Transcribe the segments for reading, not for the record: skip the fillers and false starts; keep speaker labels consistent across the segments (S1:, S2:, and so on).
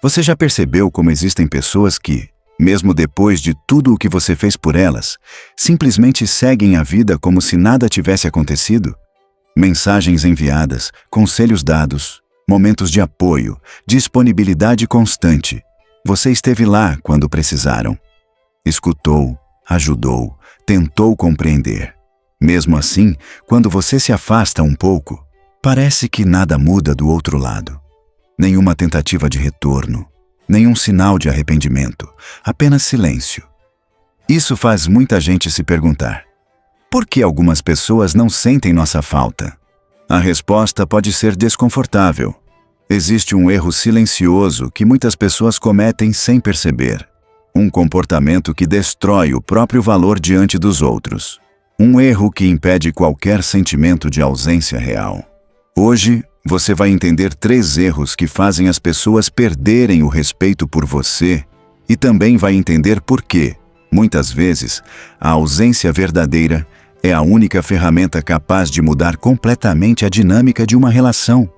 S1: Você já percebeu como existem pessoas que, mesmo depois de tudo o que você fez por elas, simplesmente seguem a vida como se nada tivesse acontecido? Mensagens enviadas, conselhos dados, momentos de apoio, disponibilidade constante. Você esteve lá quando precisaram. Escutou, ajudou, tentou compreender. Mesmo assim, quando você se afasta um pouco, parece que nada muda do outro lado. Nenhuma tentativa de retorno, nenhum sinal de arrependimento, apenas silêncio. Isso faz muita gente se perguntar: por que algumas pessoas não sentem nossa falta? A resposta pode ser desconfortável. Existe um erro silencioso que muitas pessoas cometem sem perceber. Um comportamento que destrói o próprio valor diante dos outros. Um erro que impede qualquer sentimento de ausência real. Hoje, você vai entender 3 erros que fazem as pessoas perderem o respeito por você e também vai entender por que, muitas vezes, a ausência verdadeira é a única ferramenta capaz de mudar completamente a dinâmica de uma relação.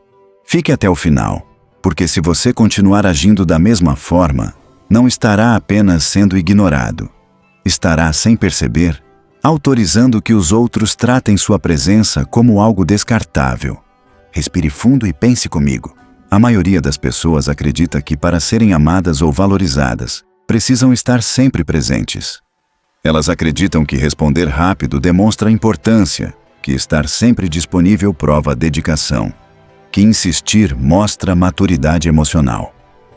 S1: Fique até o final, porque se você continuar agindo da mesma forma, não estará apenas sendo ignorado. Estará, sem perceber, autorizando que os outros tratem sua presença como algo descartável. Respire fundo e pense comigo. A maioria das pessoas acredita que para serem amadas ou valorizadas, precisam estar sempre presentes. Elas acreditam que responder rápido demonstra importância, que estar sempre disponível prova dedicação, que insistir mostra maturidade emocional.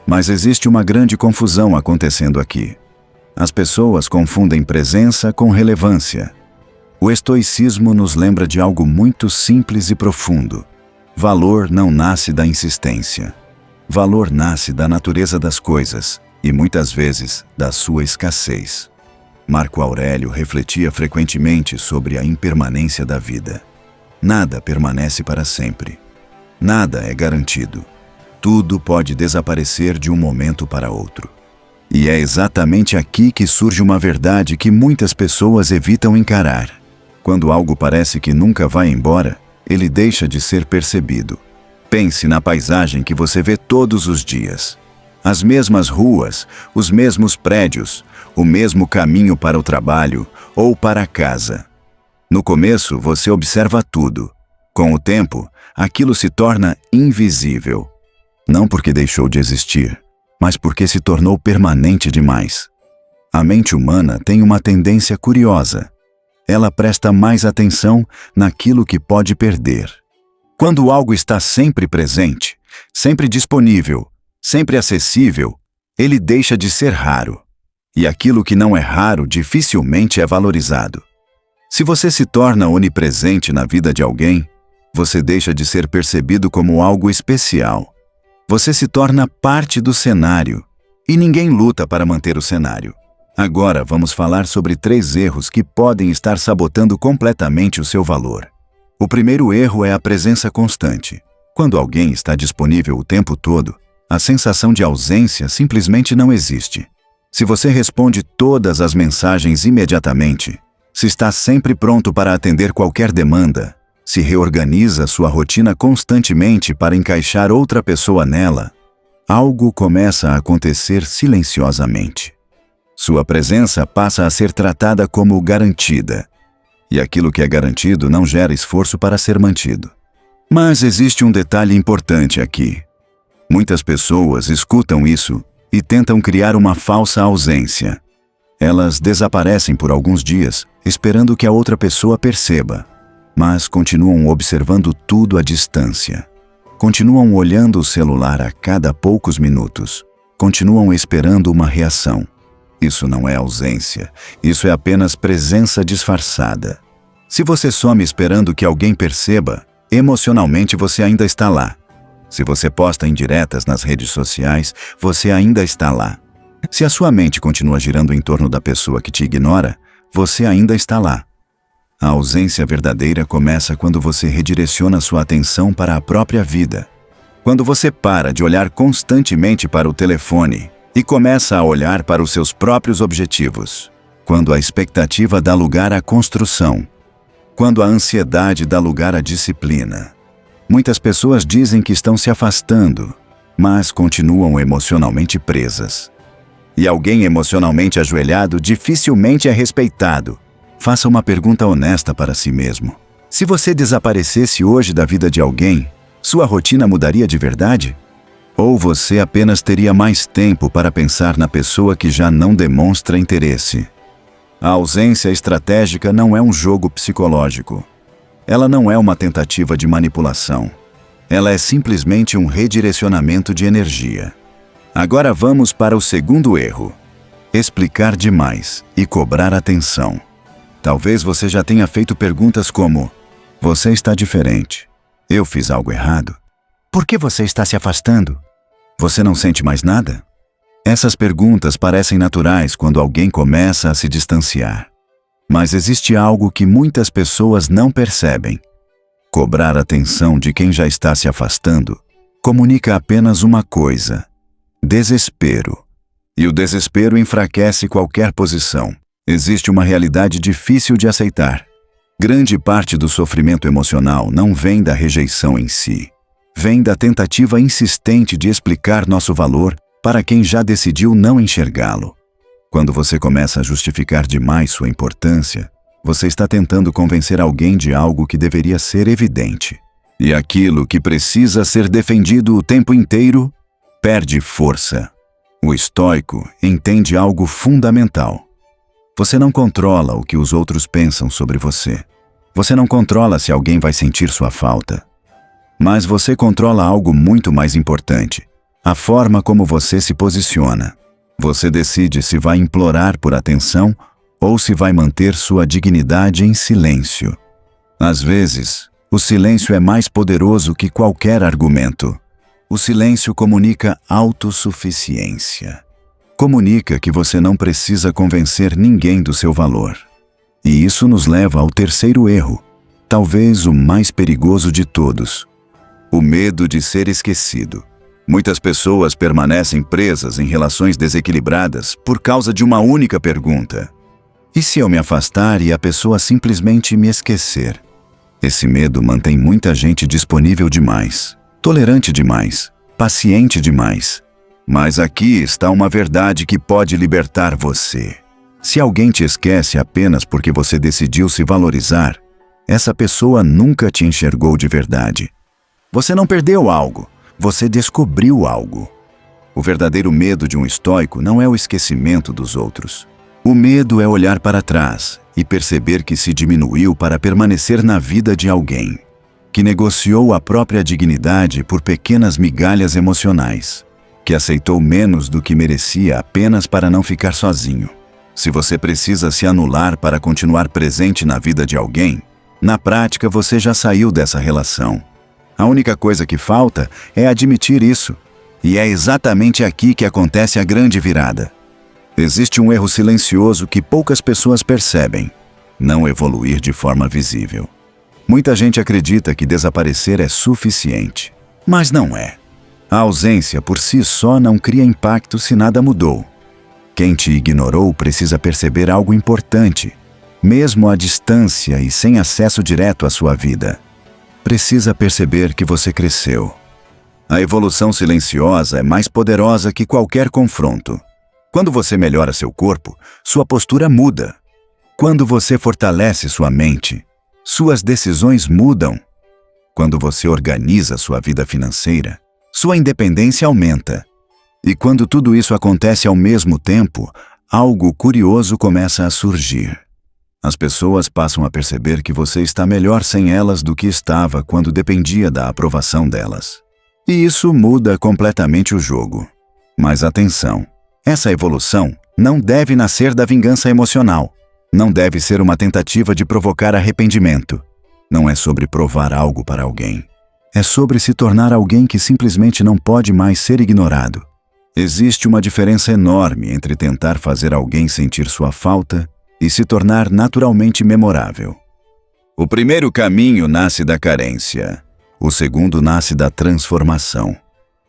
S1: Mas existe uma grande confusão acontecendo aqui. As pessoas confundem presença com relevância. O estoicismo nos lembra de algo muito simples e profundo. Valor não nasce da insistência. Valor nasce da natureza das coisas e, muitas vezes, da sua escassez. Marco Aurélio refletia frequentemente sobre a impermanência da vida. Nada permanece para sempre. Nada é garantido. Tudo pode desaparecer de um momento para outro. E é exatamente aqui que surge uma verdade que muitas pessoas evitam encarar. Quando algo parece que nunca vai embora, ele deixa de ser percebido. Pense na paisagem que você vê todos os dias. As mesmas ruas, os mesmos prédios, o mesmo caminho para o trabalho ou para casa. No começo, você observa tudo. Com o tempo, aquilo se torna invisível. Não porque deixou de existir, mas porque se tornou permanente demais. A mente humana tem uma tendência curiosa. Ela presta mais atenção naquilo que pode perder. Quando algo está sempre presente, sempre disponível, sempre acessível, ele deixa de ser raro. E aquilo que não é raro dificilmente é valorizado. Se você se torna onipresente na vida de alguém, você deixa de ser percebido como algo especial. Você se torna parte do cenário, e ninguém luta para manter o cenário. Agora vamos falar sobre 3 erros que podem estar sabotando completamente o seu valor. O primeiro erro é a presença constante. Quando alguém está disponível o tempo todo, a sensação de ausência simplesmente não existe. Se você responde todas as mensagens imediatamente, se está sempre pronto para atender qualquer demanda, se reorganiza sua rotina constantemente para encaixar outra pessoa nela, algo começa a acontecer silenciosamente. Sua presença passa a ser tratada como garantida, e aquilo que é garantido não gera esforço para ser mantido. Mas existe um detalhe importante aqui. Muitas pessoas escutam isso e tentam criar uma falsa ausência. Elas desaparecem por alguns dias, esperando que a outra pessoa perceba, mas continuam observando tudo à distância. Continuam olhando o celular a cada poucos minutos. Continuam esperando uma reação. Isso não é ausência, isso é apenas presença disfarçada. Se você some esperando que alguém perceba, emocionalmente você ainda está lá. Se você posta indiretas nas redes sociais, você ainda está lá. Se a sua mente continua girando em torno da pessoa que te ignora, você ainda está lá. A ausência verdadeira começa quando você redireciona sua atenção para a própria vida. Quando você para de olhar constantemente para o telefone e começa a olhar para os seus próprios objetivos. Quando a expectativa dá lugar à construção. Quando a ansiedade dá lugar à disciplina. Muitas pessoas dizem que estão se afastando, mas continuam emocionalmente presas. E alguém emocionalmente ajoelhado dificilmente é respeitado. Faça uma pergunta honesta para si mesmo. Se você desaparecesse hoje da vida de alguém, sua rotina mudaria de verdade? Ou você apenas teria mais tempo para pensar na pessoa que já não demonstra interesse? A ausência estratégica não é um jogo psicológico. Ela não é uma tentativa de manipulação. Ela é simplesmente um redirecionamento de energia. Agora vamos para o segundo erro: explicar demais e cobrar atenção. Talvez você já tenha feito perguntas como: você está diferente. Eu fiz algo errado. Por que você está se afastando? Você não sente mais nada? Essas perguntas parecem naturais quando alguém começa a se distanciar. Mas existe algo que muitas pessoas não percebem. Cobrar atenção de quem já está se afastando comunica apenas uma coisa: desespero. E o desespero enfraquece qualquer posição. Existe uma realidade difícil de aceitar. Grande parte do sofrimento emocional não vem da rejeição em si. Vem da tentativa insistente de explicar nosso valor para quem já decidiu não enxergá-lo. Quando você começa a justificar demais sua importância, você está tentando convencer alguém de algo que deveria ser evidente. E aquilo que precisa ser defendido o tempo inteiro perde força. O estoico entende algo fundamental. Você não controla o que os outros pensam sobre você. Você não controla se alguém vai sentir sua falta. Mas você controla algo muito mais importante: a forma como você se posiciona. Você decide se vai implorar por atenção ou se vai manter sua dignidade em silêncio. Às vezes, o silêncio é mais poderoso que qualquer argumento. O silêncio comunica autossuficiência. Comunica que você não precisa convencer ninguém do seu valor. E isso nos leva ao terceiro erro, talvez o mais perigoso de todos: o medo de ser esquecido. Muitas pessoas permanecem presas em relações desequilibradas por causa de uma única pergunta: e se eu me afastar e a pessoa simplesmente me esquecer? Esse medo mantém muita gente disponível demais, tolerante demais, paciente demais. Mas aqui está uma verdade que pode libertar você. Se alguém te esquece apenas porque você decidiu se valorizar, essa pessoa nunca te enxergou de verdade. Você não perdeu algo, você descobriu algo. O verdadeiro medo de um estoico não é o esquecimento dos outros. O medo é olhar para trás e perceber que se diminuiu para permanecer na vida de alguém, que negociou a própria dignidade por pequenas migalhas emocionais, que aceitou menos do que merecia apenas para não ficar sozinho. Se você precisa se anular para continuar presente na vida de alguém, na prática você já saiu dessa relação. A única coisa que falta é admitir isso. E é exatamente aqui que acontece a grande virada. Existe um erro silencioso que poucas pessoas percebem: não evoluir de forma visível. Muita gente acredita que desaparecer é suficiente, mas não é. A ausência por si só não cria impacto se nada mudou. Quem te ignorou precisa perceber algo importante, mesmo à distância e sem acesso direto à sua vida. Precisa perceber que você cresceu. A evolução silenciosa é mais poderosa que qualquer confronto. Quando você melhora seu corpo, sua postura muda. Quando você fortalece sua mente, suas decisões mudam. Quando você organiza sua vida financeira, sua independência aumenta. E quando tudo isso acontece ao mesmo tempo, algo curioso começa a surgir. As pessoas passam a perceber que você está melhor sem elas do que estava quando dependia da aprovação delas. E isso muda completamente o jogo. Mas atenção, essa evolução não deve nascer da vingança emocional. Não deve ser uma tentativa de provocar arrependimento. Não é sobre provar algo para alguém. É sobre se tornar alguém que simplesmente não pode mais ser ignorado. Existe uma diferença enorme entre tentar fazer alguém sentir sua falta e se tornar naturalmente memorável. O primeiro caminho nasce da carência. O segundo nasce da transformação.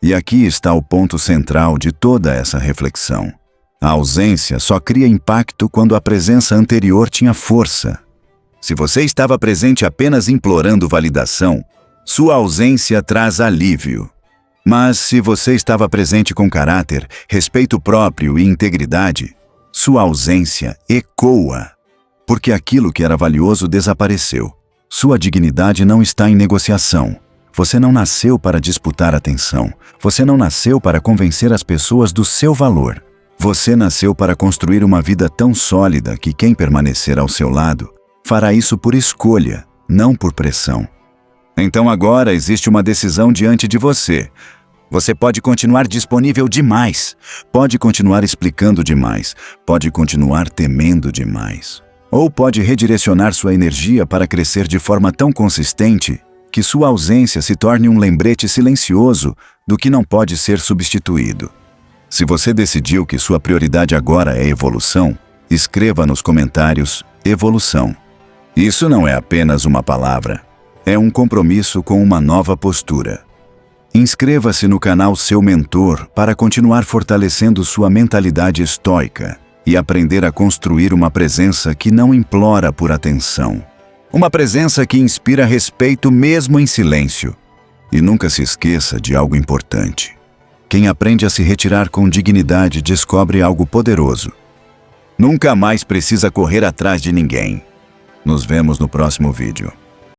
S1: E aqui está o ponto central de toda essa reflexão. A ausência só cria impacto quando a presença anterior tinha força. Se você estava presente apenas implorando validação, sua ausência traz alívio. Mas se você estava presente com caráter, respeito próprio e integridade, sua ausência ecoa, porque aquilo que era valioso desapareceu. Sua dignidade não está em negociação. Você não nasceu para disputar atenção. Você não nasceu para convencer as pessoas do seu valor. Você nasceu para construir uma vida tão sólida que quem permanecer ao seu lado fará isso por escolha, não por pressão. Então agora existe uma decisão diante de você. Você pode continuar disponível demais, pode continuar explicando demais, pode continuar temendo demais. Ou pode redirecionar sua energia para crescer de forma tão consistente que sua ausência se torne um lembrete silencioso do que não pode ser substituído. Se você decidiu que sua prioridade agora é evolução, escreva nos comentários evolução. Isso não é apenas uma palavra, é um compromisso com uma nova postura. Inscreva-se no canal Seu Mentor para continuar fortalecendo sua mentalidade estoica e aprender a construir uma presença que não implora por atenção. Uma presença que inspira respeito mesmo em silêncio. E nunca se esqueça de algo importante. Quem aprende a se retirar com dignidade descobre algo poderoso. Nunca mais precisa correr atrás de ninguém. Nos vemos no próximo vídeo.